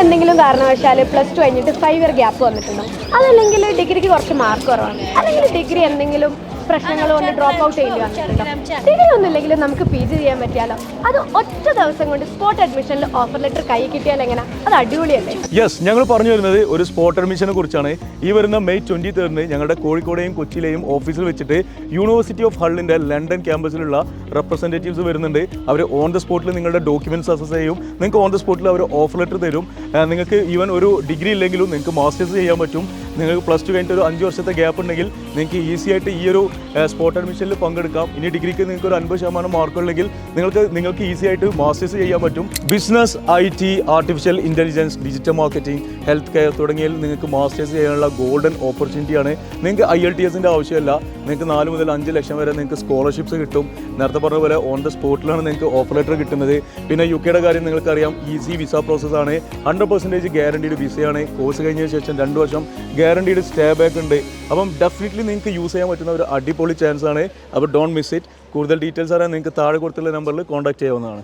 എന്തെങ്കിലും കാരണവശാൽ +2 കഴിഞ്ഞിട്ട് 5 ഇയർ ഗ്യാപ്പ് വന്നിട്ടുണ്ടോ, അതല്ലെങ്കിൽ ഡിഗ്രിക്ക് കുറച്ച് മാർക്ക് കുറവാണ്, അല്ലെങ്കിൽ ഡിഗ്രി എന്തെങ്കിലും പ്രശ്നങ്ങൾ കൊണ്ട് ഡ്രോപ്പ് ഔട്ട് ചെയ്യേണ്ടി വന്നിട്ടുണ്ടോ, ഡിഗ്രി ഒന്നുമില്ലെങ്കിലും നമുക്ക് PG ചെയ്യാൻ പറ്റിയാലോ, അത് ഒറ്റ ദിവസം കൊണ്ട് സ്പോട്ട് അഡ്മിഷനിൽ ഓഫർ ലെറ്റർ കൈ കിട്ടിയാൽ എങ്ങനെ, അത് അടിപൊളിയല്ലേ? യെസ്, ഞങ്ങൾ പറഞ്ഞു വരുന്നത് ഒരു സ്പോട്ട് അഡ്മിഷനെ കുറിച്ചാണ്. ഈ വരുന്ന മെയ് 23 ഞങ്ങളുടെ കോഴിക്കോടെയും കൊച്ചിയിലെയും ഓഫീസിൽ വെച്ചിട്ട് യൂണിവേഴ്സിറ്റി ഓഫ് ഹള്ളിൻ്റെ ലണ്ടൻ ക്യാമ്പസിലുള്ള റെപ്രസെൻറ്റേറ്റീവ്സ് വരുന്നുണ്ട്. അവർ ഓൺ ദ സ്പോട്ടിൽ നിങ്ങളുടെ ഡോക്യുമെൻറ്റ്സ് അസസ് ചെയ്യും. നിങ്ങൾക്ക് ഓൺ ദ സ്പോട്ടിൽ അവർ ഓഫർ ലെറ്റർ തരും. നിങ്ങൾക്ക് ഈവൻ ഒരു ഡിഗ്രി ഇല്ലെങ്കിലും നിങ്ങൾക്ക് മാസ്റ്റേഴ്സ് ചെയ്യാൻ പറ്റും. നിങ്ങൾക്ക് +2 കഴിഞ്ഞിട്ട് ഒരു 5 വർഷത്തെ ഗ്യാപ്പ് ഉണ്ടെങ്കിൽ നിങ്ങൾക്ക് ഈസി ആയിട്ട് ഈ ഒരു സ്പോട്ട് അഡ്മിഷനിൽ പങ്കെടുക്കാം. ഇനി ഡിഗ്രിക്ക് നിങ്ങൾക്ക് ഒരു 50% മാർക്ക് ഉണ്ടെങ്കിൽ നിങ്ങൾക്ക് ഈസി ആയിട്ട് മാസ്റ്റേഴ്സ് ചെയ്യാൻ പറ്റും. Business, IT, artificial intelligence, digital marketing, health care തുടങ്ങിയതിൽ നിങ്ങൾക്ക് മാസ്റ്റേഴ്സ് ചെയ്യാനുള്ള ഗോൾഡൻ ഓപ്പർച്യൂണിറ്റിയാണ്. നിങ്ങൾക്ക് IELTS ആവശ്യമില്ല. നിങ്ങൾക്ക് 4 മുതൽ 5 ലക്ഷം വരെ നിങ്ങൾക്ക് സ്കോളർഷിപ്സ് കിട്ടും. നേരത്തെ പറഞ്ഞ പോലെ ഓൺ ദ സ്പോട്ടിലാണ് നിങ്ങൾക്ക് ഓഫർ ലെറ്റർ കിട്ടുന്നത്. പിന്നെ UK കാര്യം നിങ്ങൾക്കറിയാം, ഈസി വിസ പ്രോസസ്സാണ്. 100% ഗ്യാരണ്ടീഡ് വിസയാണ്. കോഴ്സ് കഴിഞ്ഞതിന് ശേഷം 2 വർഷം ഗ്യാരണ്ടീഡ് സ്റ്റേ ബാക്ക് ഉണ്ട്. അപ്പം ഡെഫിനറ്റ്ലി നിങ്ങൾക്ക് യൂസ് ചെയ്യാൻ പറ്റുന്ന ഒരു അടിപൊളി ചാൻസ് ആണ്. അപ്പോൾ ഡോണ്ട് മിസ് ഇറ്റ്. കൂടുതൽ ഡീറ്റെയിൽസ് അറിയാൻ നിങ്ങൾക്ക് താഴെ കൊടുത്തുള്ള നമ്പറിൽ കോൺടാക്ട് ചെയ്യാവുന്നതാണ്.